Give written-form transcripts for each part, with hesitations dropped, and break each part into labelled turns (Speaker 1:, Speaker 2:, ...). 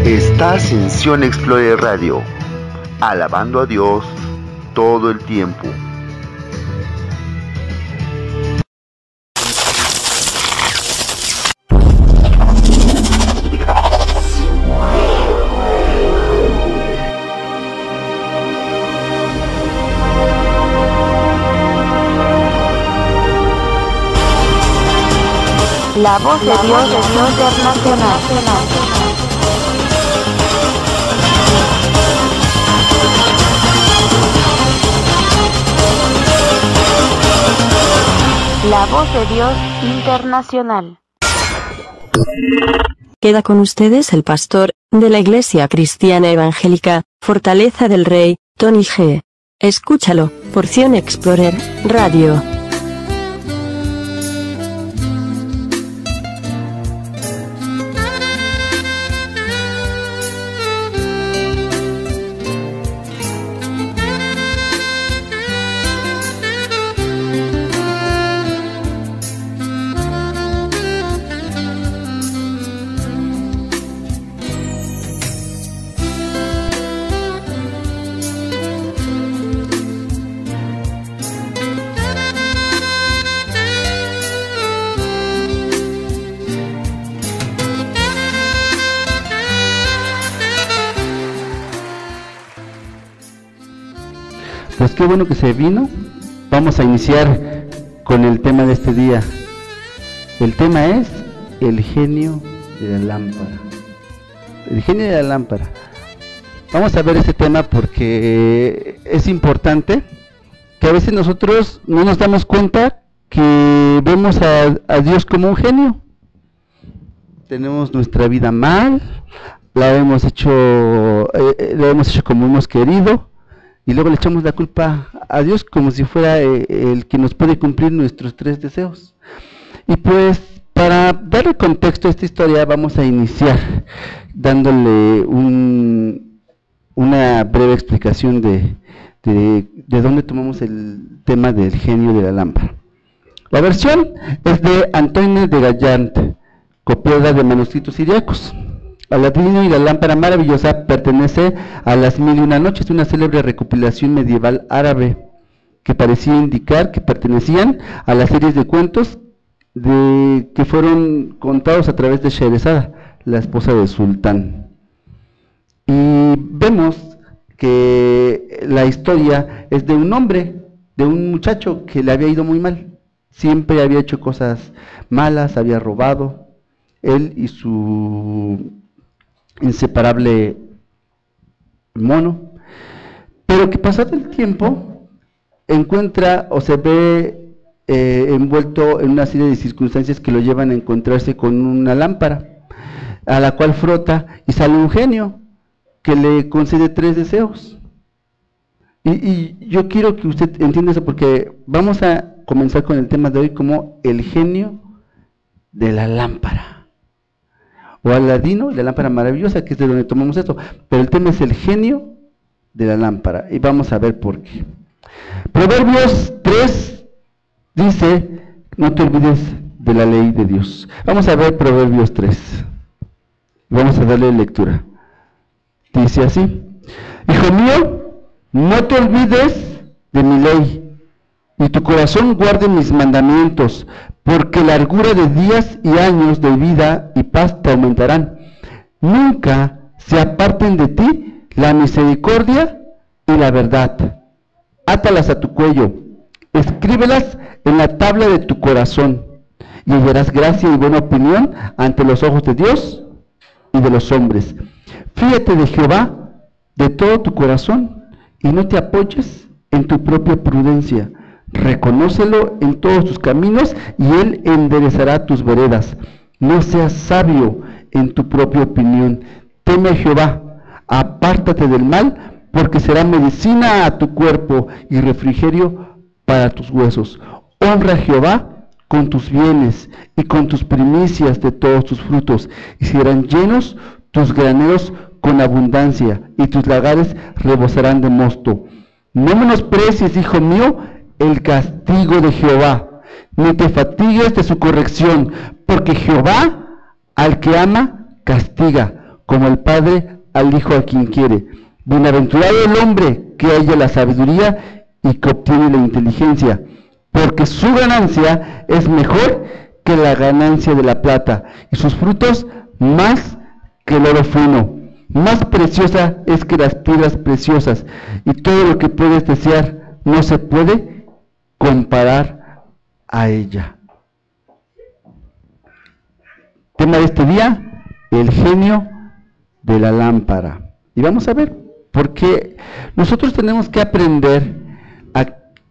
Speaker 1: Estás en Sion Explorer Radio, alabando a Dios todo el tiempo.
Speaker 2: La voz de Dios internacional. La voz de Dios internacional.
Speaker 3: Queda con ustedes el pastor de la Iglesia Cristiana Evangélica Fortaleza del Rey, Tony G. Escúchalo por Sion Explorer Radio.
Speaker 4: Pues qué bueno que se vino. Vamos a iniciar con el tema de este día. El tema es el genio de la lámpara. El genio de la lámpara. Vamos a ver este tema porque es importante, que a veces nosotros no nos damos cuenta que vemos a Dios como un genio. Tenemos nuestra vida mal, la hemos hecho como hemos querido, y luego le echamos la culpa a Dios como si fuera el que nos puede cumplir nuestros 3 deseos. Y pues, para darle contexto a esta historia, vamos a iniciar dándole una breve explicación de dónde tomamos el tema del genio de la lámpara. La versión es de Antoine de Gallant, copiada de manuscritos siriacos. Aladino y la lámpara maravillosa pertenece a Las Mil y una Noches, una célebre recopilación medieval árabe que parecía indicar que pertenecían a las series de cuentos que fueron contados a través de Scheherazade, la esposa del sultán. Y vemos que la historia es de un hombre, de un muchacho que le había ido muy mal. Siempre había hecho cosas malas, había robado, él y su inseparable mono, pero que pasado el tiempo encuentra o se ve envuelto en una serie de circunstancias que lo llevan a encontrarse con una lámpara, a la cual frota y sale un genio que le concede 3 deseos. Y yo quiero que usted entienda eso, porque vamos a comenzar con el tema de hoy como el genio de la lámpara. O Aladino y la lámpara maravillosa, que es de donde tomamos esto. Pero el tema es el genio de la lámpara. Y vamos a ver por qué. Proverbios 3 dice, no te olvides de la ley de Dios. Vamos a ver Proverbios 3. Vamos a darle lectura. Dice así: Hijo mío, no te olvides de mi ley, y tu corazón guarde mis mandamientos, porque largura de días y años de vida y paz te aumentarán. Nunca se aparten de ti la misericordia y la verdad. Átalas a tu cuello, escríbelas en la tabla de tu corazón, y hallarás gracia y buena opinión ante los ojos de Dios y de los hombres. Fíate de Jehová de todo tu corazón, y no te apoyes en tu propia prudencia. Reconócelo en todos tus caminos, y Él enderezará tus veredas. No seas sabio en tu propia opinión. Teme a Jehová, apártate del mal, porque será medicina a tu cuerpo y refrigerio para tus huesos. Honra a Jehová con tus bienes y con tus primicias de todos tus frutos, y serán llenos tus graneros con abundancia, y tus lagares rebosarán de mosto. No menosprecies, hijo mío, el castigo de Jehová, ni te fatigues de su corrección, porque Jehová al que ama castiga, como el Padre al Hijo a quien quiere. Bienaventurado el hombre que halla la sabiduría y que obtiene la inteligencia, porque su ganancia es mejor que la ganancia de la plata, y sus frutos más que el oro fino. Más preciosa es que las piedras preciosas, y todo lo que puedes desear no se puede comparar a ella. Tema de este día, el genio de la lámpara. Y vamos a ver, porque nosotros tenemos que aprender a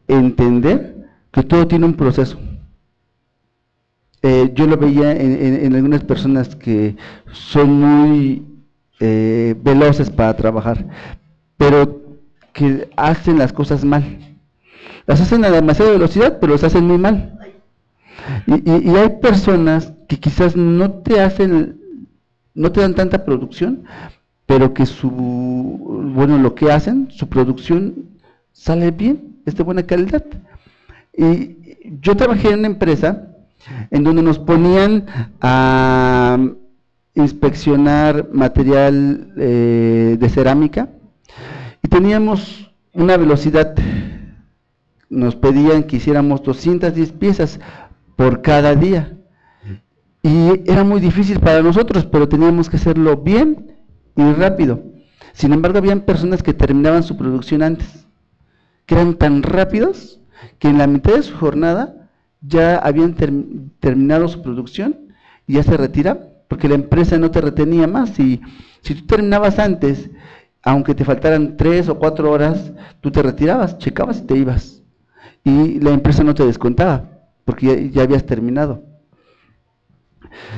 Speaker 4: entender que todo tiene un proceso. Yo lo veía en algunas personas que son muy veloces para trabajar, pero que hacen las cosas mal. Las hacen a demasiada velocidad, pero las hacen muy mal. Y hay personas que quizás no te dan tanta producción, pero que lo que hacen, su producción sale bien, es de buena calidad. Y yo trabajé en una empresa en donde nos ponían a inspeccionar material de cerámica, y teníamos una velocidad, nos pedían que hiciéramos 210 piezas por cada día, y era muy difícil para nosotros, pero teníamos que hacerlo bien y rápido. Sin embargo, habían personas que terminaban su producción antes, que eran tan rápidos que en la mitad de su jornada ya habían terminado su producción y ya se retiraban, porque la empresa no te retenía más. Y si tú terminabas antes, aunque te faltaran 3 o 4 horas, tú te retirabas, checabas y te ibas, y la empresa no te descontaba porque ya habías terminado.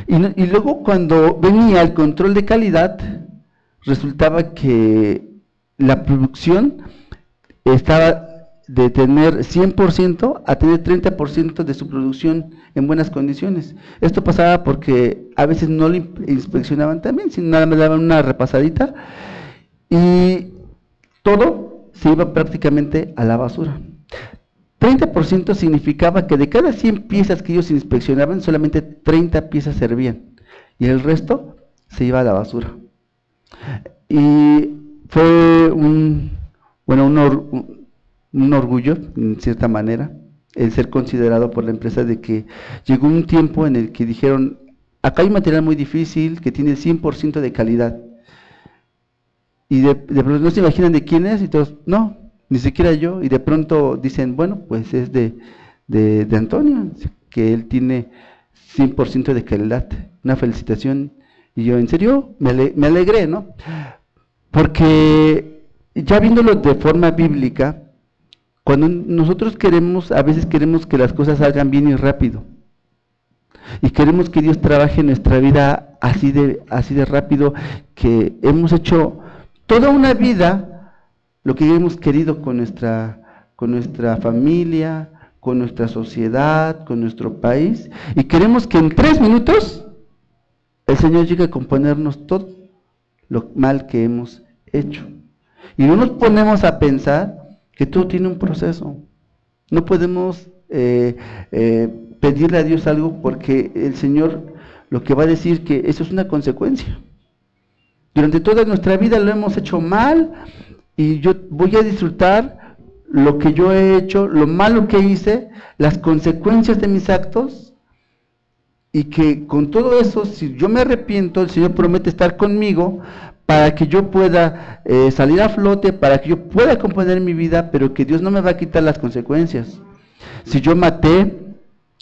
Speaker 4: Y luego, cuando venía el control de calidad, resultaba que la producción estaba de tener 100% a tener 30% de su producción en buenas condiciones. Esto pasaba porque a veces no lo inspeccionaban también, sino nada más daban una repasadita, y todo se iba prácticamente a la basura. 30% significaba que de cada 100 piezas que ellos inspeccionaban, solamente 30 piezas servían, y el resto se iba a la basura. Y fue un orgullo, en cierta manera, el ser considerado por la empresa, de que llegó un tiempo en el que dijeron: acá hay un material muy difícil que tiene 100% de calidad. Y de pronto no se imaginan de quién es, y todos, no, ni siquiera yo. Y de pronto dicen, bueno, pues es de Antonio, que él tiene 100% de calidad. Una felicitación. Y yo, en serio, me alegré, ¿no? Porque ya viéndolo de forma bíblica, cuando nosotros a veces queremos que las cosas salgan bien y rápido, y queremos que Dios trabaje en nuestra vida así de rápido, que hemos hecho toda una vida lo que hemos querido con nuestra familia, con nuestra sociedad, con nuestro país, y queremos que en 3 minutos el Señor llegue a componernos todo lo mal que hemos hecho. Y no nos ponemos a pensar que todo tiene un proceso. No podemos pedirle a Dios algo, porque el Señor lo que va a decir que eso es una consecuencia. Durante toda nuestra vida lo hemos hecho mal, y yo voy a disfrutar lo que yo he hecho, lo malo que hice, las consecuencias de mis actos, y que con todo eso, si yo me arrepiento, el Señor promete estar conmigo para que yo pueda salir a flote, para que yo pueda componer mi vida, pero que Dios no me va a quitar las consecuencias. Si yo maté,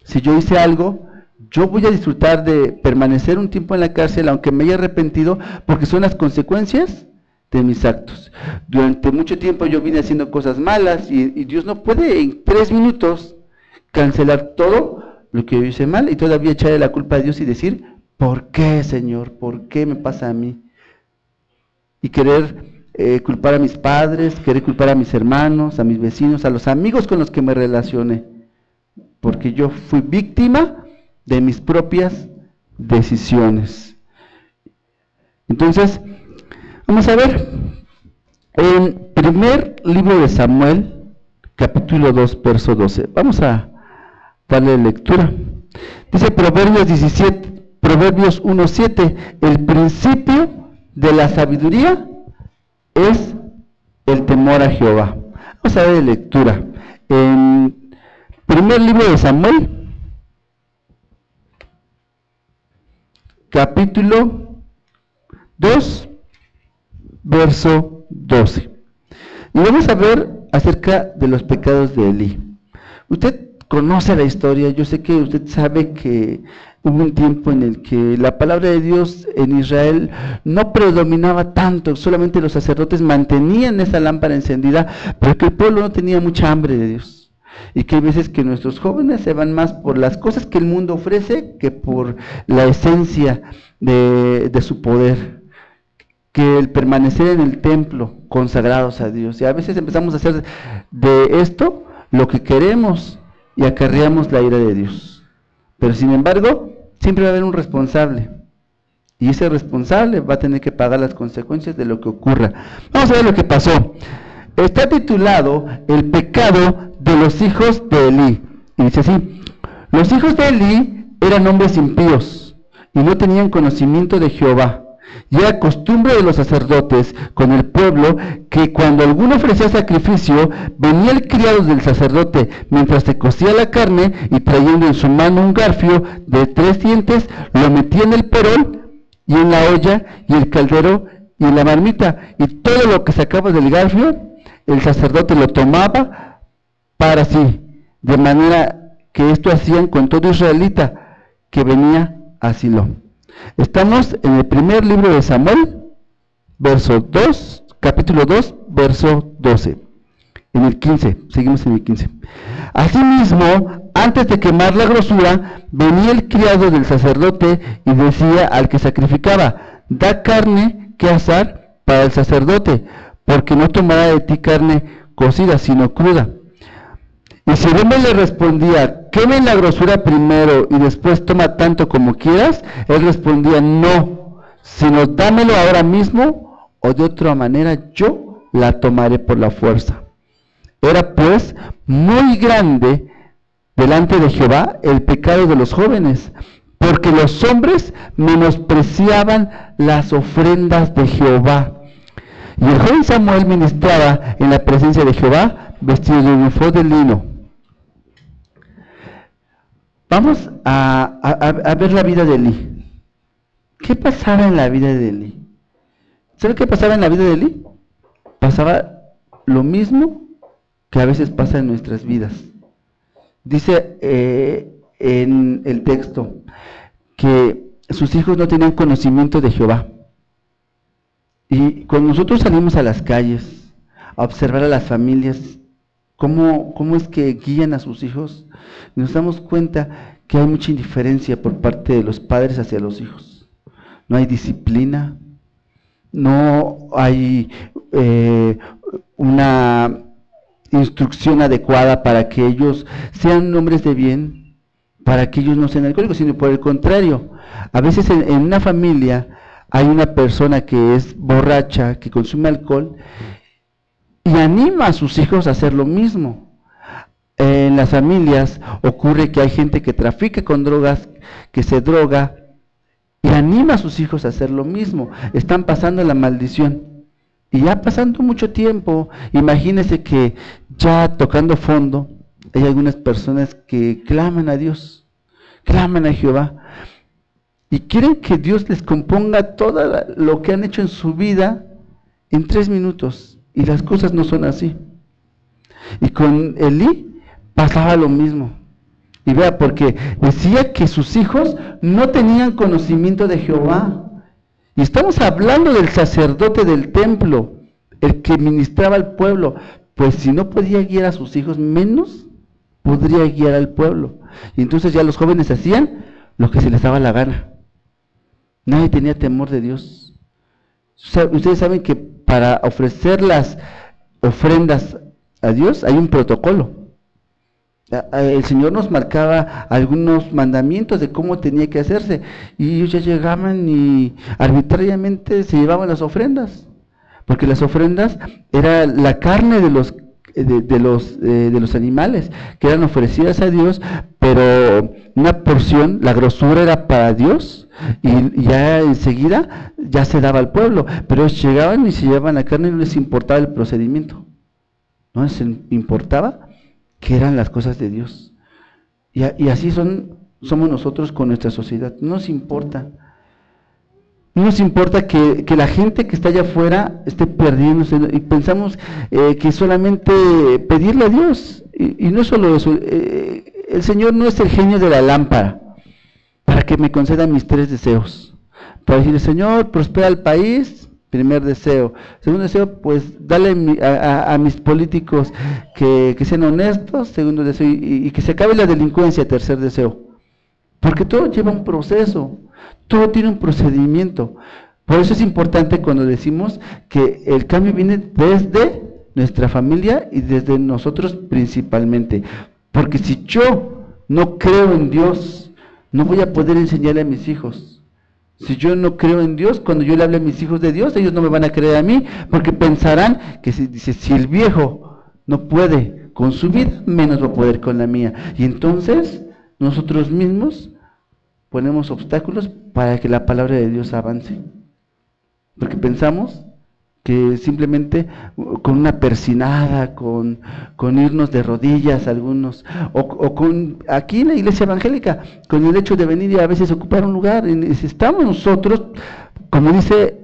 Speaker 4: si yo hice algo, yo voy a disfrutar de permanecer un tiempo en la cárcel, aunque me haya arrepentido, porque son las consecuencias de mis actos. Durante mucho tiempo yo vine haciendo cosas malas, y Dios no puede en 3 minutos cancelar todo lo que yo hice mal, y todavía echarle la culpa a Dios y decir, ¿por qué, Señor? ¿Por qué me pasa a mí? Y querer culpar a mis padres, querer culpar a mis hermanos, a mis vecinos, a los amigos con los que me relacioné, porque yo fui víctima de mis propias decisiones. Entonces, vamos a ver, en primer libro de Samuel, capítulo 2, verso 12, vamos a darle lectura. Dice Proverbios 1:7, el principio de la sabiduría es el temor a Jehová. Vamos a ver de lectura. En primer libro de Samuel, capítulo 2, verso 12. Y vamos a ver acerca de los pecados de Elí. Usted conoce la historia, yo sé que usted sabe que hubo un tiempo en el que la palabra de Dios en Israel no predominaba tanto, solamente los sacerdotes mantenían esa lámpara encendida, pero que el pueblo no tenía mucha hambre de Dios. Y que hay veces que nuestros jóvenes se van más por las cosas que el mundo ofrece que por la esencia de su poder, que el permanecer en el templo consagrados a Dios. Y a veces empezamos a hacer de esto lo que queremos y acarreamos la ira de Dios. Pero sin embargo, siempre va a haber un responsable. Y ese responsable va a tener que pagar las consecuencias de lo que ocurra. Vamos a ver lo que pasó. Está titulado El pecado de los hijos de Elí. Y dice así: los hijos de Elí eran hombres impíos y no tenían conocimiento de Jehová. Y era costumbre de los sacerdotes con el pueblo que cuando alguno ofrecía sacrificio, venía el criado del sacerdote mientras se cocía la carne y trayendo en su mano un garfio de 3 dientes, lo metía en el perol y en la olla y el caldero y en la marmita, y todo lo que sacaba del garfio, el sacerdote lo tomaba para sí, de manera que esto hacían con todo israelita que venía a Silo. Estamos en el primer libro de Samuel, capítulo 2, verso 12. En el 15, seguimos en el 15. Asimismo, antes de quemar la grosura, venía el criado del sacerdote y decía al que sacrificaba: da carne que asar para el sacerdote, porque no tomará de ti carne cocida, sino cruda. Y si el hombre le respondía: queme la grosura primero y después toma tanto como quieras, él respondía: no, sino dámelo ahora mismo, o de otra manera yo la tomaré por la fuerza. Era pues muy grande delante de Jehová el pecado de los jóvenes, porque los hombres menospreciaban las ofrendas de Jehová. Y el joven Samuel ministraba en la presencia de Jehová, vestido de un efod de lino. Vamos a ver la vida de Elí. ¿Qué pasaba en la vida de Elí? ¿Sabe qué pasaba en la vida de Elí? Pasaba lo mismo que a veces pasa en nuestras vidas. Dice en el texto que sus hijos no tenían conocimiento de Jehová. Y cuando nosotros salimos a las calles a observar a las familias, cómo es que guían a sus hijos, nos damos cuenta que hay mucha indiferencia por parte de los padres hacia los hijos. No hay disciplina, no hay una instrucción adecuada para que ellos sean hombres de bien, para que ellos no sean alcohólicos, sino por el contrario. A veces en una familia hay una persona que es borracha, que consume alcohol, y anima a sus hijos a hacer lo mismo. En las familias ocurre que hay gente que trafica con drogas, que se droga, y anima a sus hijos a hacer lo mismo. Están pasando la maldición. Y ya pasando mucho tiempo, imagínense que ya tocando fondo, hay algunas personas que claman a Dios, claman a Jehová, y quieren que Dios les componga todo lo que han hecho en su vida en 3 minutos. Y las cosas no son así. Y con Elí pasaba lo mismo. Y vea, porque decía que sus hijos no tenían conocimiento de Jehová. Y estamos hablando del sacerdote del templo, el que ministraba al pueblo. Pues si no podía guiar a sus hijos, menos podría guiar al pueblo. Y entonces ya los jóvenes hacían lo que se les daba la gana. Nadie tenía temor de Dios. Ustedes saben que para ofrecer las ofrendas a Dios hay un protocolo. El Señor nos marcaba algunos mandamientos de cómo tenía que hacerse, y ellos ya llegaban y arbitrariamente se llevaban las ofrendas, porque las ofrendas era la carne de los animales que eran ofrecidas a Dios, pero una porción, la grosura era para Dios y ya enseguida ya se daba al pueblo, pero ellos llegaban y se llevaban la carne y no les importaba el procedimiento, no les importaba que eran las cosas de Dios. Y así somos nosotros con nuestra sociedad. No nos importa que la gente que está allá afuera esté perdiéndose, y pensamos que solamente pedirle a Dios, y no es solo eso. El Señor no es el genio de la lámpara para que me conceda mis 3 deseos, para decirle: Señor, prospera el país, primer deseo. Segundo deseo, pues dale a mis políticos que sean honestos. Segundo deseo, y que se acabe la delincuencia. Tercer deseo. Porque todo lleva un proceso, todo tiene un procedimiento. Por eso es importante cuando decimos que el cambio viene desde nuestra familia y desde nosotros principalmente. Porque si yo no creo en Dios, no voy a poder enseñarle a mis hijos. Si yo no creo en Dios, cuando yo le hable a mis hijos de Dios, ellos no me van a creer a mí, porque pensarán que si el viejo no puede con su vida, menos va a poder con la mía. Y entonces nosotros mismos ponemos obstáculos para que la palabra de Dios avance, porque pensamos que simplemente con una persinada, con irnos de rodillas algunos, o con aquí en la iglesia evangélica, con el hecho de venir y a veces ocupar un lugar, y estamos nosotros, como dice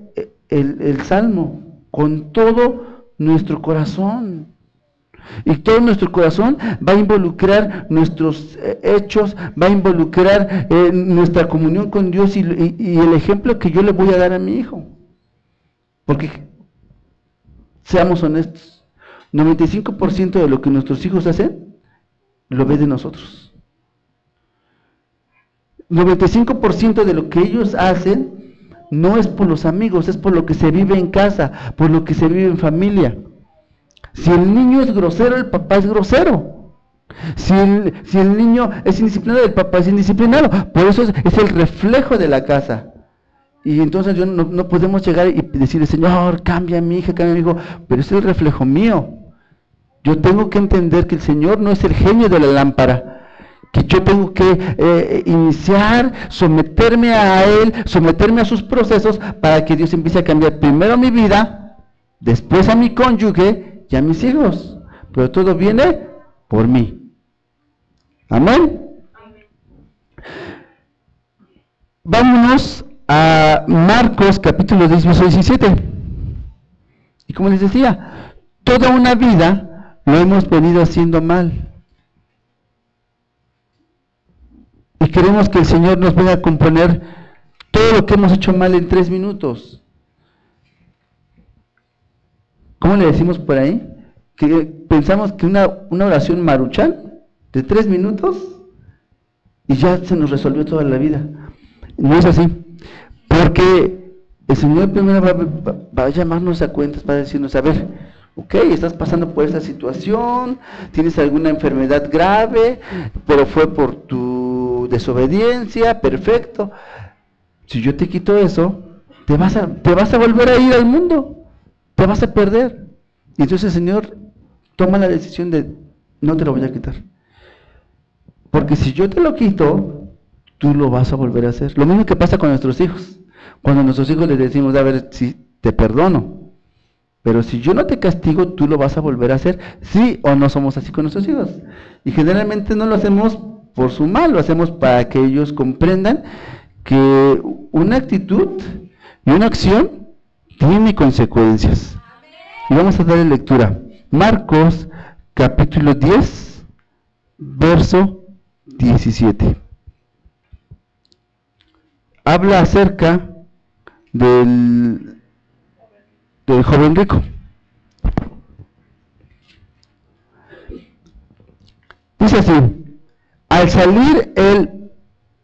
Speaker 4: el Salmo, con todo nuestro corazón. Y todo nuestro corazón va a involucrar nuestros hechos, va a involucrar nuestra comunión con Dios y el ejemplo que yo le voy a dar a mi hijo. Porque, seamos honestos, 95% de lo que nuestros hijos hacen, lo ve de nosotros. 95% de lo que ellos hacen no es por los amigos, es por lo que se vive en casa, por lo que se vive en familia. Si el niño es grosero, el papá es grosero. Si el niño es indisciplinado, el papá es indisciplinado. Por eso es el reflejo de la casa. Y entonces no podemos llegar y decirle: Señor, cambia a mi hija, cambia a mi hijo. Pero es el reflejo mío. Yo tengo que entender que el Señor no es el genio de la lámpara, que yo tengo que iniciar, someterme a Él, someterme a sus procesos, para que Dios empiece a cambiar primero mi vida, después a mi cónyuge y a mis hijos, pero todo viene por mí. Amén. Vámonos a Marcos capítulo 10, verso 17. Y como les decía, toda una vida lo hemos venido haciendo mal. Y queremos que el Señor nos venga a componer todo lo que hemos hecho mal en 3 minutos. ¿Cómo le decimos por ahí? Que pensamos que una oración maruchan de 3 minutos y ya se nos resolvió toda la vida. No es así, porque el Señor primero va a llamarnos a cuentas, para decirnos: a ver, ok, estás pasando por esta situación, tienes alguna enfermedad grave, pero fue por tu desobediencia, perfecto. Si yo te quito eso, te vas a volver a ir al mundo. Te vas a perder. Y entonces el Señor toma la decisión de: no te lo voy a quitar. Porque si yo te lo quito, tú lo vas a volver a hacer. Lo mismo que pasa con nuestros hijos. Cuando a nuestros hijos les decimos: a ver, si te perdono, pero si yo no te castigo, tú lo vas a volver a hacer. ¿Sí o no somos así con nuestros hijos? Y generalmente no lo hacemos por su mal, lo hacemos para que ellos comprendan que una actitud y una acción tiene consecuencias. Y vamos a darle lectura. Marcos capítulo 10, verso 17. Habla acerca del joven rico. Dice así: al salir él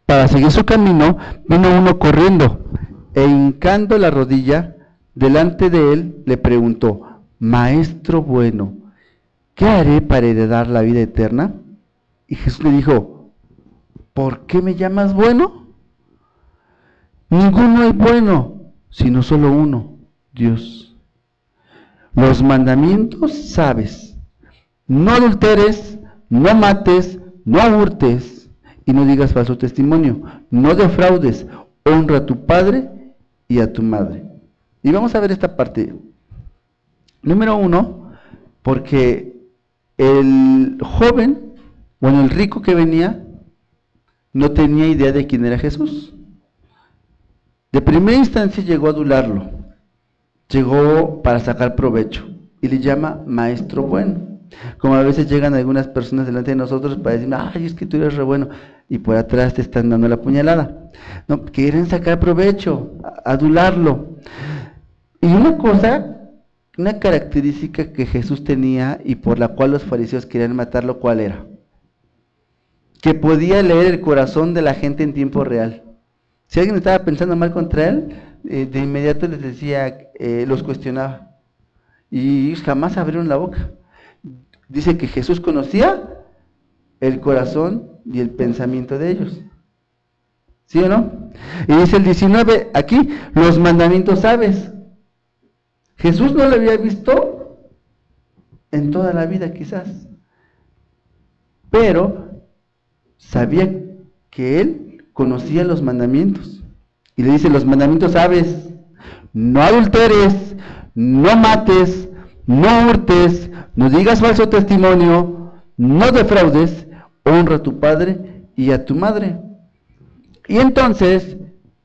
Speaker 4: para seguir su camino, vino uno corriendo e hincando la rodilla delante de él, le preguntó: Maestro bueno, ¿qué haré para heredar la vida eterna? Y Jesús le dijo: ¿por qué me llamas bueno? Ninguno es bueno, sino solo uno, Dios. Los mandamientos sabes: no adulteres, no mates, no hurtes y no digas falso testimonio, no defraudes, honra a tu padre y a tu madre. Y vamos a ver esta parte. Número 1, porque el joven, bueno, el rico que venía, no tenía idea de quién era Jesús. De primera instancia llegó a adularlo, llegó para sacar provecho y le llama maestro bueno. Como a veces llegan algunas personas delante de nosotros para decir, ay, es que tú eres re bueno, y por atrás te están dando la puñalada. No, quieren sacar provecho, adularlo. Y una cosa, una característica que Jesús tenía y por la cual los fariseos querían matarlo, ¿cuál era? Que podía leer el corazón de la gente en tiempo real. Si alguien estaba pensando mal contra él, de inmediato les decía, los cuestionaba. Y jamás abrieron la boca. Dice que Jesús conocía el corazón y el pensamiento de ellos. ¿Sí o no? Y dice el 19, aquí, los mandamientos sabes. Jesús no lo había visto en toda la vida quizás, pero sabía que él conocía los mandamientos. Y le dice, los mandamientos sabes, no adulteres, no mates, no hurtes, no digas falso testimonio, no defraudes, honra a tu padre y a tu madre. Y entonces,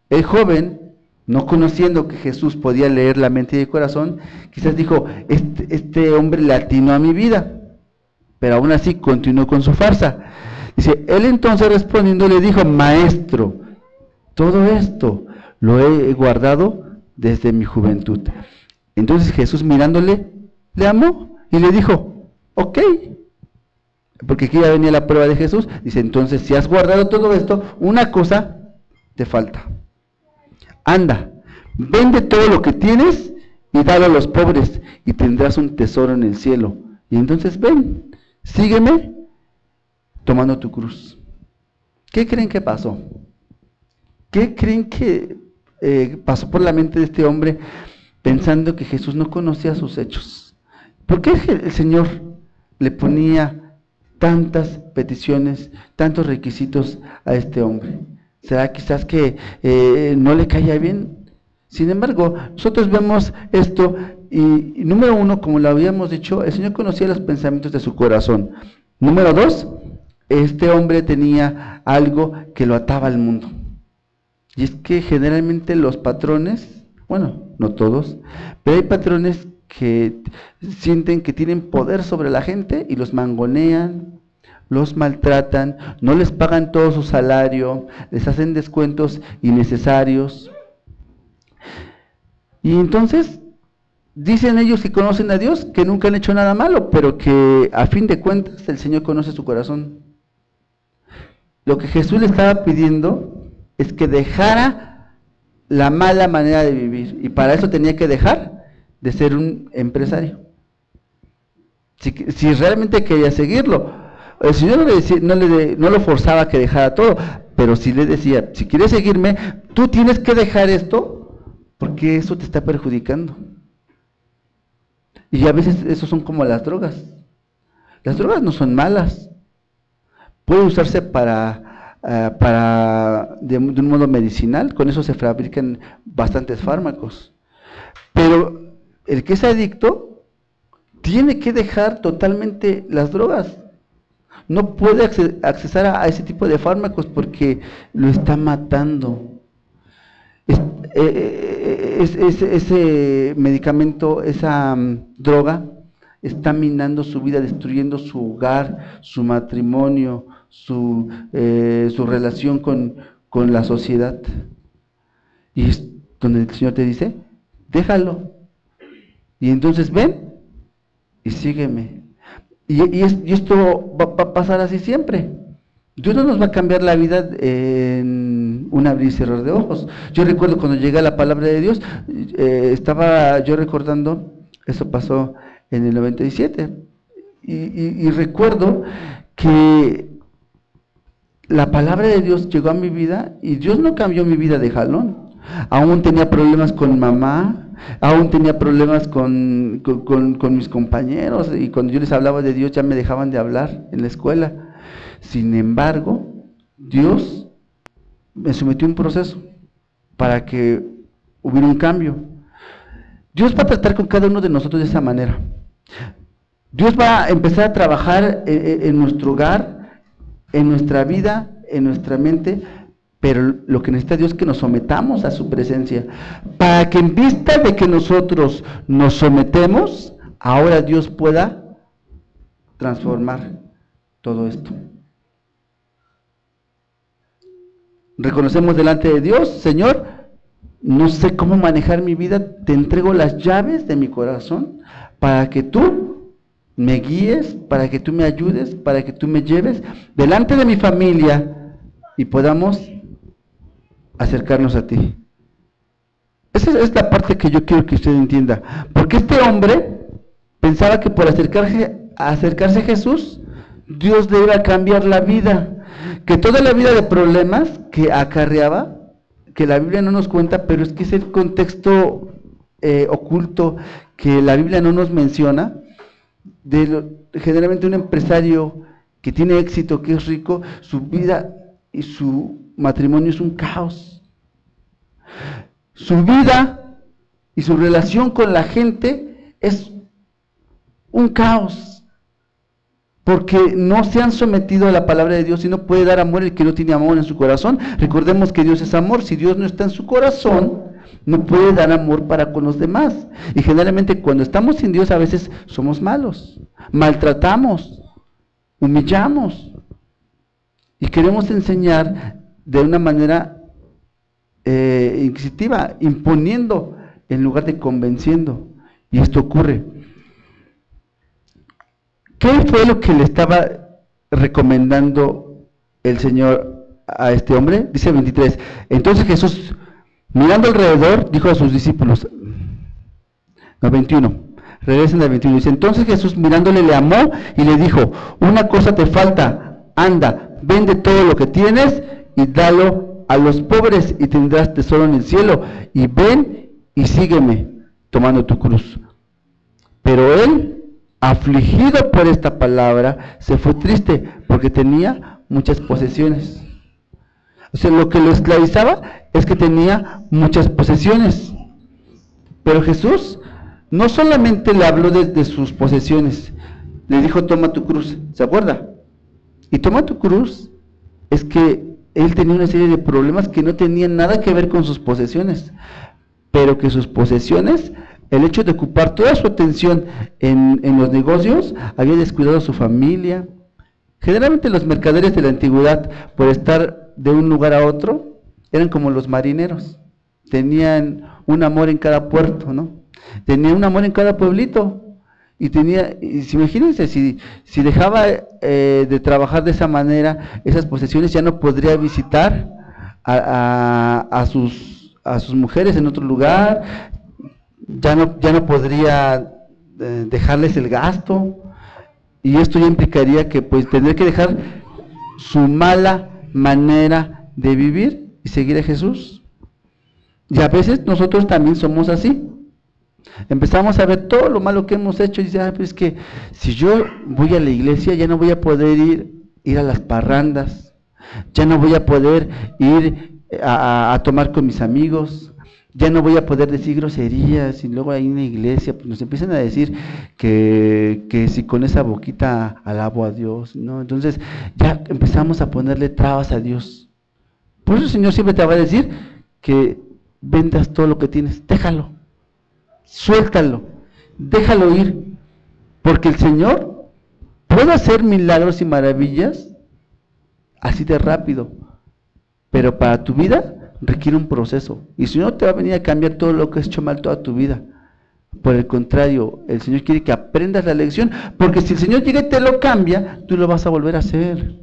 Speaker 4: el joven, no conociendo que Jesús podía leer la mente y el corazón, quizás dijo, este hombre le atinó a mi vida, pero aún así continuó con su farsa. Dice, él entonces respondiendo le dijo, maestro, todo esto lo he guardado desde mi juventud. Entonces Jesús mirándole, le amó y le dijo, ok, porque aquí ya venía la prueba de Jesús. Dice, entonces si has guardado todo esto, una cosa te falta. Anda, vende todo lo que tienes y dalo a los pobres y tendrás un tesoro en el cielo. Y entonces ven, sígueme tomando tu cruz. ¿Qué creen que pasó? ¿Qué creen que pasó por la mente de este hombre pensando que Jesús no conocía sus hechos? ¿Por qué el Señor le ponía tantas peticiones, tantos requisitos a este hombre? ¿Será quizás que no le caía bien? Sin embargo, nosotros vemos esto y número 1, como lo habíamos dicho, el Señor conocía los pensamientos de su corazón. Número 2, este hombre tenía algo que lo ataba al mundo. Y es que generalmente los patrones, bueno, no todos, pero hay patrones que sienten que tienen poder sobre la gente y los mangonean, los maltratan, no les pagan todo su salario, les hacen descuentos innecesarios. Y entonces dicen ellos que conocen a Dios, que nunca han hecho nada malo, pero que a fin de cuentas el Señor conoce su corazón. Lo que Jesús le estaba pidiendo es que dejara la mala manera de vivir, y para eso tenía que dejar de ser un empresario. Si realmente quería seguirlo, el Señor no lo forzaba a que dejara todo, pero sí le decía, si quieres seguirme, tú tienes que dejar esto, porque eso te está perjudicando. Y a veces eso son como las drogas. Las drogas no son malas, puede usarse de un modo medicinal, con eso se fabrican bastantes fármacos, pero el que es adicto tiene que dejar totalmente las drogas, no puede accesar a ese tipo de fármacos porque lo está matando. Ese medicamento, esa droga está minando su vida, destruyendo su hogar, su matrimonio, su relación con la sociedad. Y es donde el Señor te dice, déjalo, y entonces ven y sígueme. Y esto va a pasar así siempre. Dios no nos va a cambiar la vida en un abrir y cerrar de ojos. Yo recuerdo cuando llegué a la palabra de Dios, estaba yo recordando, eso pasó en el 97, y recuerdo que la palabra de Dios llegó a mi vida y Dios no cambió mi vida de jalón. Aún tenía problemas con mamá, aún tenía problemas con mis compañeros, y cuando yo les hablaba de Dios ya me dejaban de hablar en la escuela. Sin embargo, Dios me sometió a un proceso para que hubiera un cambio. Dios va a tratar con cada uno de nosotros de esa manera. Dios va a empezar a trabajar en nuestro hogar, en nuestra vida, en nuestra mente, pero lo que necesita Dios es que nos sometamos a su presencia, para que en vista de que nosotros nos sometemos, ahora Dios pueda transformar todo esto. Reconocemos delante de Dios: Señor, no sé cómo manejar mi vida, te entrego las llaves de mi corazón para que tú me guíes, para que tú me ayudes, para que tú me lleves delante de mi familia y podamos acercarnos a ti. Esa es la parte que yo quiero que usted entienda, porque este hombre pensaba que por acercarse a Jesús, Dios le iba a cambiar la vida, que toda la vida de problemas que acarreaba, que la Biblia no nos cuenta, pero es que es el contexto oculto que la Biblia no nos menciona, generalmente un empresario que tiene éxito, que es rico, su vida y su matrimonio es un caos. Su vida y su relación con la gente es un caos, porque no se han sometido a la palabra de Dios, y no puede dar amor el que no tiene amor en su corazón. Recordemos que Dios es amor. Si Dios no está en su corazón, no puede dar amor para con los demás. Y generalmente cuando estamos sin Dios, a veces somos malos, maltratamos, humillamos, y queremos enseñar de una manera inquisitiva, imponiendo en lugar de convenciendo, y esto ocurre. ¿Qué fue lo que le estaba recomendando el Señor a este hombre? Dice 23, entonces Jesús, mirando alrededor, dijo a sus discípulos, 21, regresen al 21, dice, entonces Jesús mirándole le amó y le dijo, una cosa te falta, anda, vende todo lo que tienes y dalo a los pobres y tendrás tesoro en el cielo, y ven y sígueme tomando tu cruz. Pero él, afligido por esta palabra, se fue triste porque tenía muchas posesiones. O sea, lo que lo esclavizaba es que tenía muchas posesiones. Pero Jesús no solamente le habló de sus posesiones, le dijo, toma tu cruz, ¿se acuerda? Y toma tu cruz es que él tenía una serie de problemas que no tenían nada que ver con sus posesiones, pero que sus posesiones, el hecho de ocupar toda su atención en los negocios, había descuidado a su familia. Generalmente los mercaderes de la antigüedad, por estar de un lugar a otro, eran como los marineros, tenían un amor en cada puerto, ¿no? Tenían un amor en cada pueblito, y imagínense, si dejaba de trabajar de esa manera, esas posesiones, ya no podría visitar a sus mujeres en otro lugar, ya no podría dejarles el gasto, y esto ya implicaría que pues tendría que dejar su mala manera de vivir y seguir a Jesús. Y a veces nosotros también somos así. Empezamos a ver todo lo malo que hemos hecho y dice, pues es que si yo voy a la iglesia ya no voy a poder ir a las parrandas, ya no voy a poder ir a tomar con mis amigos, ya no voy a poder decir groserías, y luego ahí en la iglesia pues nos empiezan a decir que si con esa boquita alabo a Dios, ¿no? Entonces ya empezamos a ponerle trabas a Dios. Por eso el Señor siempre te va a decir que vendas todo lo que tienes, déjalo, suéltalo, déjalo ir, porque el Señor puede hacer milagros y maravillas así de rápido, pero para tu vida requiere un proceso, y el Señor no te va a venir a cambiar todo lo que has hecho mal toda tu vida. Por el contrario, el Señor quiere que aprendas la lección, porque si el Señor llega y te lo cambia, tú lo vas a volver a hacer.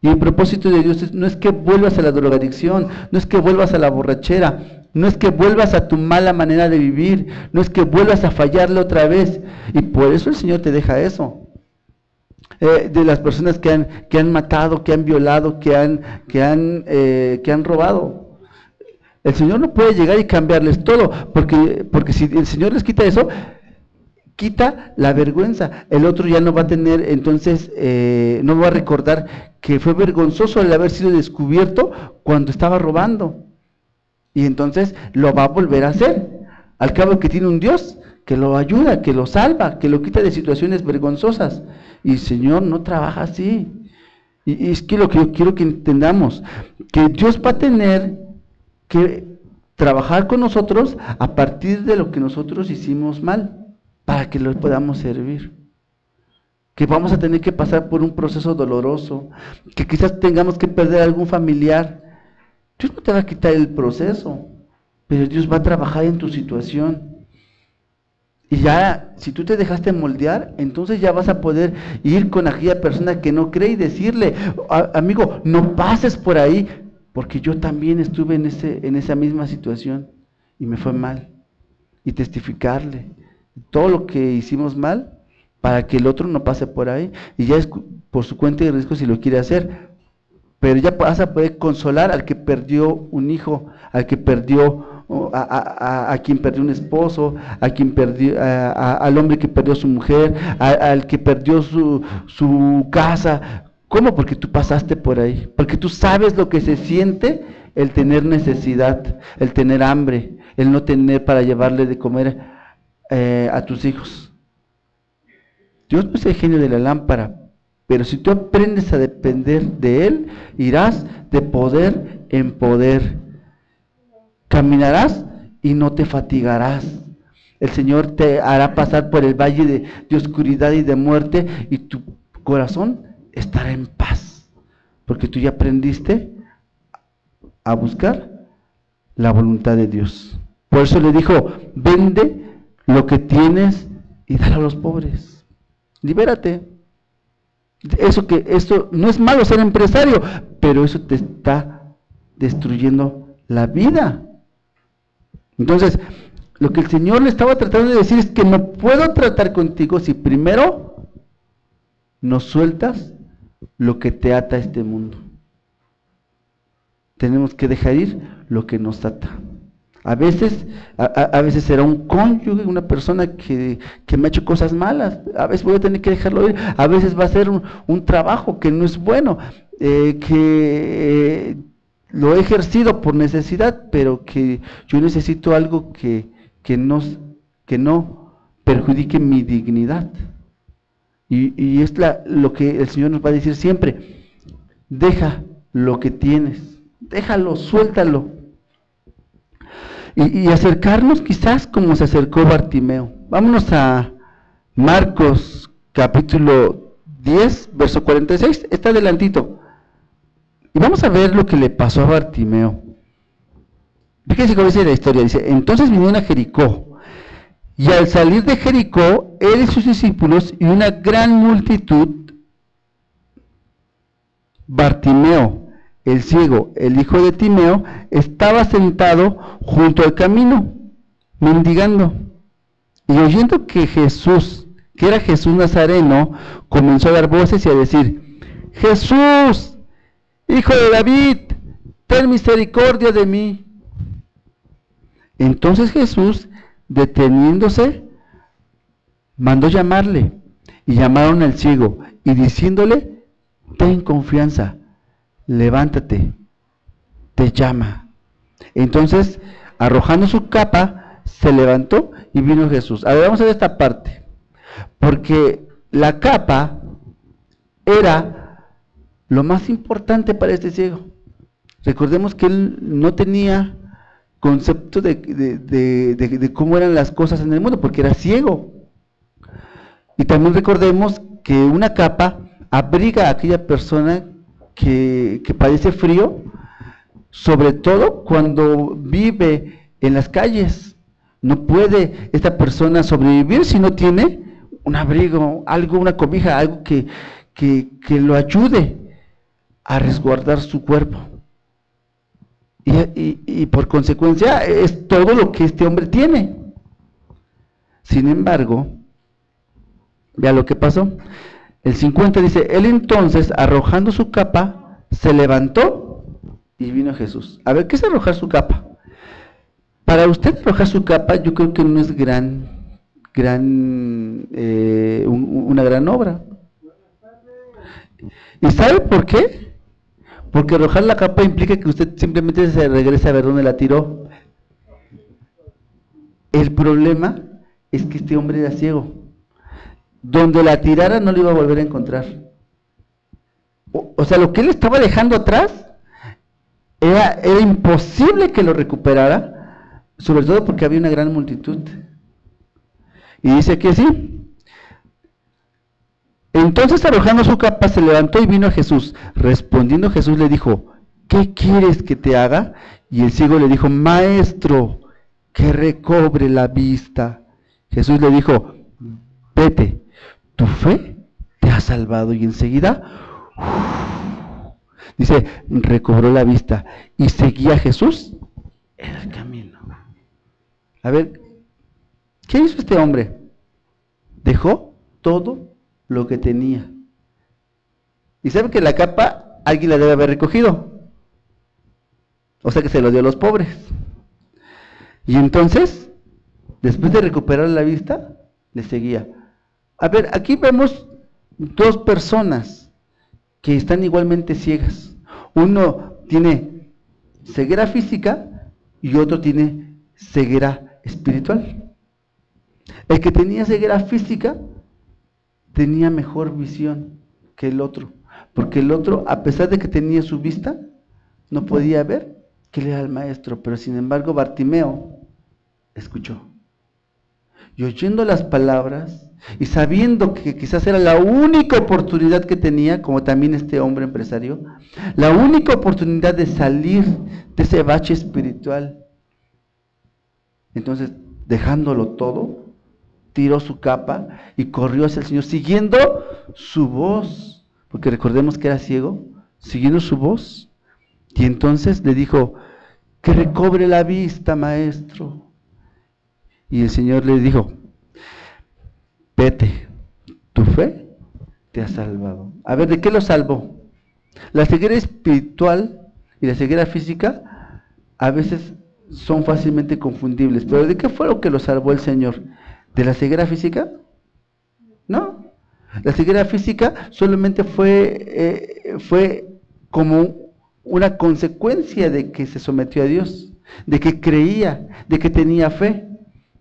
Speaker 4: Y el propósito de Dios no es que vuelvas a la drogadicción, no es que vuelvas a la borrachera, no es que vuelvas a tu mala manera de vivir, no es que vuelvas a fallarle otra vez, y por eso el Señor te deja eso. De las personas que han matado, que han violado, que han robado, el Señor no puede llegar y cambiarles todo, porque si el Señor les quita eso, quita la vergüenza. El otro ya no va a tener, entonces, no va a recordar que fue vergonzoso el haber sido descubierto cuando estaba robando. Y entonces lo va a volver a hacer. Al cabo que tiene un Dios que lo ayuda, que lo salva, que lo quita de situaciones vergonzosas. Y el Señor no trabaja así. Y es que lo que yo quiero que entendamos, que Dios va a tener que trabajar con nosotros a partir de lo que nosotros hicimos mal, para que lo podamos servir. Que vamos a tener que pasar por un proceso doloroso, que quizás tengamos que perder a algún familiar. Dios no te va a quitar el proceso, pero Dios va a trabajar en tu situación. Y ya, si tú te dejaste moldear, entonces ya vas a poder ir con aquella persona que no cree y decirle, amigo, no pases por ahí, porque yo también estuve en esa misma situación y me fue mal. Y testificarle todo lo que hicimos mal para que el otro no pase por ahí. Y ya es por su cuenta y riesgo si lo quiere hacer. Pero ya vas a poder consolar al que perdió un hijo, al que perdió a quien perdió un esposo, a quien perdió, al hombre que perdió su mujer, al que perdió su casa. ¿Cómo? Porque tú pasaste por ahí, porque tú sabes lo que se siente el tener necesidad, el tener hambre, el no tener para llevarle de comer a tus hijos. Dios no es el genio de la lámpara, pero si tú aprendes a depender de Él, irás de poder en poder. Caminarás y no te fatigarás. El Señor te hará pasar por el valle de oscuridad y de muerte, y tu corazón estará en paz, porque tú ya aprendiste a buscar la voluntad de Dios. Por eso le dijo, vende lo que tienes y dale a los pobres. Libérate. Esto no es malo ser empresario, pero eso te está destruyendo la vida. Entonces, lo que el Señor le estaba tratando de decir es que no puedo tratar contigo si primero no sueltas lo que te ata a este mundo. Tenemos que dejar ir lo que nos ata. A veces será un cónyuge, una persona que me ha hecho cosas malas. A veces voy a tener que dejarlo ir. A veces va a ser un trabajo que no es bueno, que lo he ejercido por necesidad, pero que yo necesito algo que no perjudique mi dignidad. Y es lo que el Señor nos va a decir siempre: deja lo que tienes, déjalo, suéltalo. Y acercarnos quizás como se acercó Bartimeo. Vámonos a Marcos capítulo 10, verso 46, está adelantito. Y vamos a ver lo que le pasó a Bartimeo. Fíjense cómo dice la historia, dice: entonces vinieron a Jericó, y al salir de Jericó, él y sus discípulos y una gran multitud, Bartimeo, el ciego, el hijo de Timeo, estaba sentado junto al camino, mendigando. Y oyendo que era Jesús Nazareno, comenzó a dar voces y a decir: Jesús, hijo de David, ten misericordia de mí. Entonces Jesús, deteniéndose, mandó llamarle, y llamaron al ciego, y diciéndole: ten confianza, levántate, te llama. Entonces, arrojando su capa, se levantó y vino Jesús. A ver, vamos a ver esta parte, porque la capa era lo más importante para este ciego. Recordemos que él no tenía concepto de cómo eran las cosas en el mundo, porque era ciego. Y también recordemos que una capa abriga a aquella persona que padece frío, sobre todo cuando vive en las calles. No puede esta persona sobrevivir si no tiene un abrigo, algo, una cobija, algo que lo ayude a resguardar su cuerpo. Y por consecuencia es todo lo que este hombre tiene. Sin embargo, vea lo que pasó. El 50 dice: él entonces, arrojando su capa, se levantó y vino a Jesús. A ver, ¿qué es arrojar su capa? Para usted arrojar su capa, yo creo que no es una gran obra. ¿Y sabe por qué? Porque arrojar la capa implica que usted simplemente se regrese a ver dónde la tiró. El problema es que este hombre era ciego. Donde la tirara no lo iba a volver a encontrar. O sea, lo que él estaba dejando atrás era imposible que lo recuperara, sobre todo porque había una gran multitud. Y dice aquí así: entonces, arrojando su capa, se levantó y vino a Jesús. Respondiendo Jesús le dijo: ¿qué quieres que te haga? Y el ciego le dijo: Maestro, que recobre la vista. Jesús le dijo: vete, tu fe te ha salvado. Y enseguida, dice, recobró la vista y seguía a Jesús en el camino. A ver, ¿qué hizo este hombre? Dejó todo lo que tenía. Y sabe que la capa alguien la debe haber recogido. O sea que se lo dio a los pobres. Y entonces, después de recuperar la vista, le seguía. A ver, aquí vemos dos personas que están igualmente ciegas. Uno tiene ceguera física y otro tiene ceguera espiritual. El que tenía ceguera física tenía mejor visión que el otro, porque el otro, a pesar de que tenía su vista, no podía ver que él era el maestro, pero sin embargo Bartimeo escuchó. Y oyendo las palabras y sabiendo que quizás era la única oportunidad que tenía, como también este hombre empresario, la única oportunidad de salir de ese bache espiritual, entonces, dejándolo todo, tiró su capa y corrió hacia el Señor, siguiendo su voz, porque recordemos que era ciego, siguiendo su voz. Y entonces le dijo: que recobre la vista, maestro. Y el Señor le dijo: vete, tu fe te ha salvado. A ver, ¿de qué lo salvó? La ceguera espiritual y la ceguera física a veces son fácilmente confundibles, pero ¿de qué fue lo que lo salvó el Señor? ¿De la ceguera física? No. La ceguera física solamente fue como una consecuencia de que se sometió a Dios, de que creía, de que tenía fe,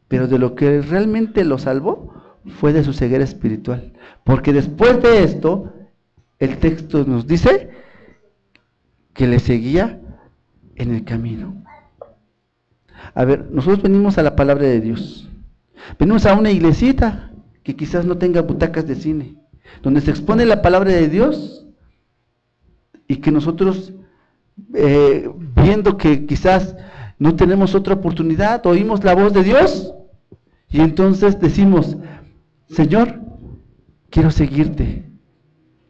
Speaker 4: pero de lo que realmente lo salvó fue de su ceguera espiritual, porque después de esto, el texto nos dice que le seguía en el camino. A ver, nosotros venimos a la palabra de Dios, venimos a una iglesita que quizás no tenga butacas de cine, donde se expone la palabra de Dios y que nosotros, viendo que quizás no tenemos otra oportunidad, oímos la voz de Dios y entonces decimos: Señor, quiero seguirte,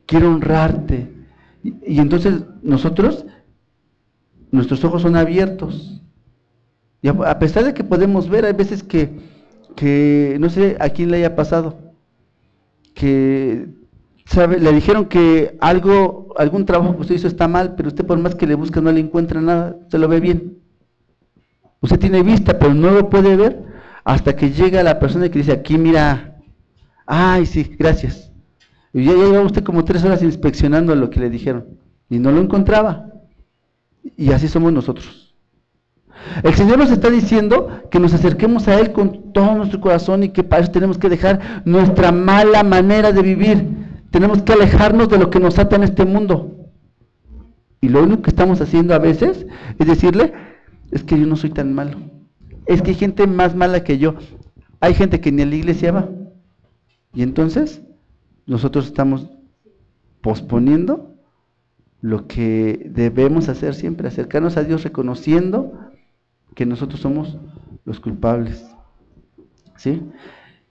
Speaker 4: quiero honrarte. Y entonces nosotros, nuestros ojos son abiertos. Y a pesar de que podemos ver, hay veces que no sé a quién le haya pasado, que le dijeron que algún trabajo que usted hizo está mal, pero usted por más que le busca no le encuentra nada, se lo ve bien. Usted tiene vista, pero no lo puede ver hasta que llega la persona que dice: aquí mira, ay sí, gracias. Y ya lleva usted como 3 horas inspeccionando lo que le dijeron y no lo encontraba. Y así somos nosotros. El Señor nos está diciendo que nos acerquemos a Él con todo nuestro corazón y que para eso tenemos que dejar nuestra mala manera de vivir. Tenemos que alejarnos de lo que nos ata en este mundo. Y lo único que estamos haciendo a veces es decirle: es que yo no soy tan malo. Es que hay gente más mala que yo. Hay gente que ni a la iglesia va. Y entonces nosotros estamos posponiendo lo que debemos hacer siempre, acercarnos a Dios reconociendo que nosotros somos los culpables, ¿sí?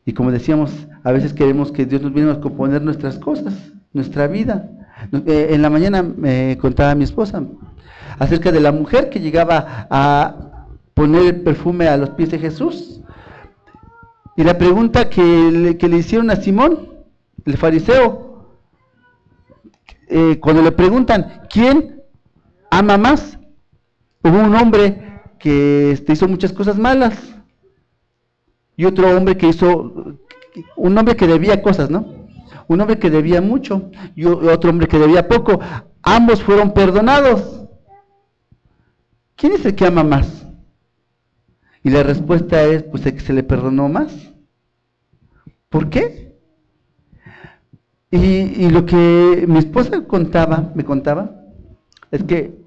Speaker 4: Y como decíamos, a veces queremos que Dios nos viene a componer nuestras cosas, nuestra vida. En la mañana me contaba mi esposa acerca de la mujer que llegaba a poner el perfume a los pies de Jesús. Y la pregunta que le hicieron a Simón, el fariseo, cuando le preguntan: ¿quién ama más? Hubo un hombre que hizo muchas cosas malas y otro hombre que un hombre que debía cosas, ¿no? Un hombre que debía mucho y otro hombre que debía poco. Ambos fueron perdonados. ¿Quién es el que ama más? Y la respuesta es, pues, que se le perdonó más. ¿Por qué? Y lo que mi esposa me contaba, es que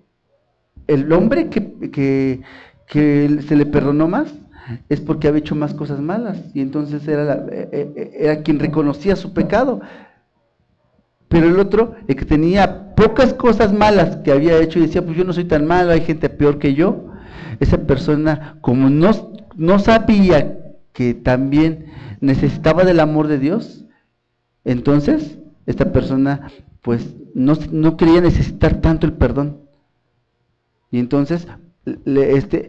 Speaker 4: el hombre que se le perdonó más es porque había hecho más cosas malas, y entonces era quien reconocía su pecado. Pero el otro, el que tenía pocas cosas malas que había hecho y decía, pues yo no soy tan malo, hay gente peor que yo, esa persona, como no sabía que también necesitaba del amor de Dios, entonces esta persona pues no quería necesitar tanto el perdón, y entonces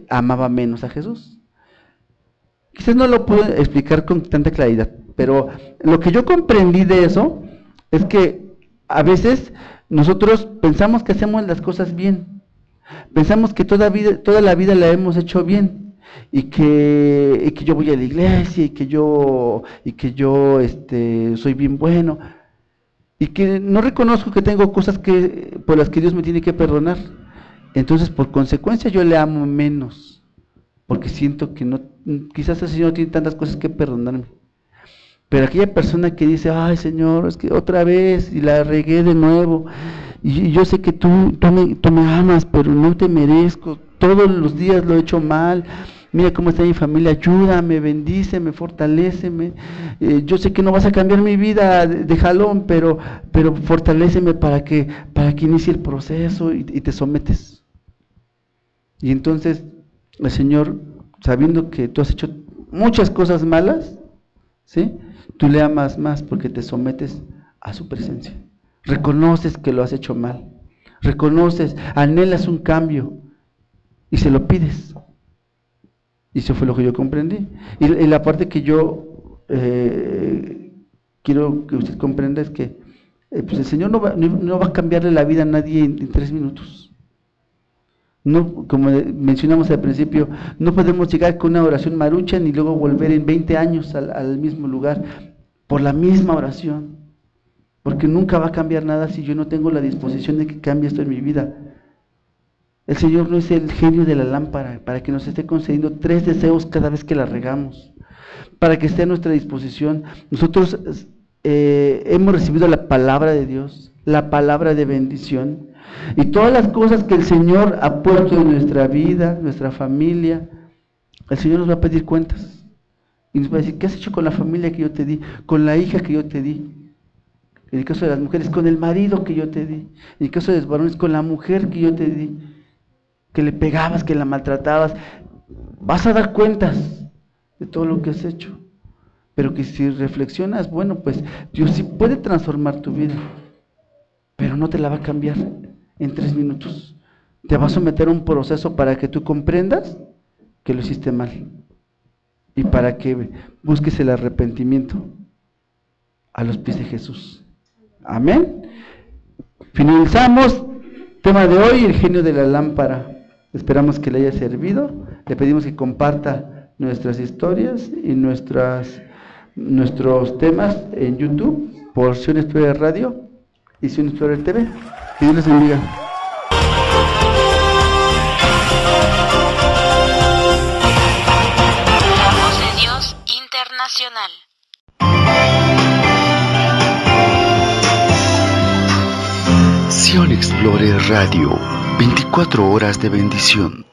Speaker 4: amaba menos a Jesús. Quizás no lo puedo explicar con tanta claridad, pero lo que yo comprendí de eso es que a veces nosotros pensamos que hacemos las cosas bien, pensamos que toda la vida la hemos hecho bien, y que yo voy a la iglesia, y que yo soy bien bueno, y que no reconozco que tengo cosas por las que Dios me tiene que perdonar. Entonces, por consecuencia, yo le amo menos, porque siento que quizás el Señor no tiene tantas cosas que perdonarme. Pero aquella persona que dice, ay Señor, es que otra vez, y la regué de nuevo, y yo sé que tú me amas, pero no te merezco, todos los días lo he hecho mal, mira cómo está mi familia, ayúdame, bendíceme, fortaléceme, yo sé que no vas a cambiar mi vida de jalón, pero fortaléceme para que inicie el proceso, y te sometes. Y entonces el Señor, sabiendo que tú has hecho muchas cosas malas, ¿sí?, tú le amas más porque te sometes a su presencia. Reconoces que lo has hecho mal, reconoces, anhelas un cambio y se lo pides. Y eso fue lo que yo comprendí. Y la parte que yo quiero que usted comprenda es que pues el Señor no va a cambiarle la vida a nadie en 3 minutos. No, como mencionamos al principio, no podemos llegar con una oración maruchan y luego volver en 20 años al mismo lugar por la misma oración, porque nunca va a cambiar nada si yo no tengo la disposición de que cambie esto en mi vida. El Señor no es el genio de la lámpara para que nos esté concediendo 3 deseos cada vez que la regamos, para que esté a nuestra disposición. Nosotros hemos recibido la palabra de Dios, la palabra de bendición, y todas las cosas que el Señor ha puesto en nuestra vida, nuestra familia, el Señor nos va a pedir cuentas. Y nos va a decir, ¿qué has hecho con la familia que yo te di? Con la hija que yo te di. En el caso de las mujeres, con el marido que yo te di. En el caso de los varones, con la mujer que yo te di. Que le pegabas, que la maltratabas. Vas a dar cuentas de todo lo que has hecho. Pero que si reflexionas, bueno, pues Dios sí puede transformar tu vida, pero no te la va a cambiar en 3 minutos. Te va a someter a un proceso para que tú comprendas que lo hiciste mal, y para que busques el arrepentimiento a los pies de Jesús. Amén. Finalizamos tema de hoy, el genio de la lámpara. Esperamos que le haya servido. Le pedimos que comparta nuestras historias y nuestros temas en YouTube, por Sion Explorer Radio y Sion Explorer TV. Que Dios les bendiga.
Speaker 2: Internacional.
Speaker 1: Sion Explorer Radio, 24 horas de bendición.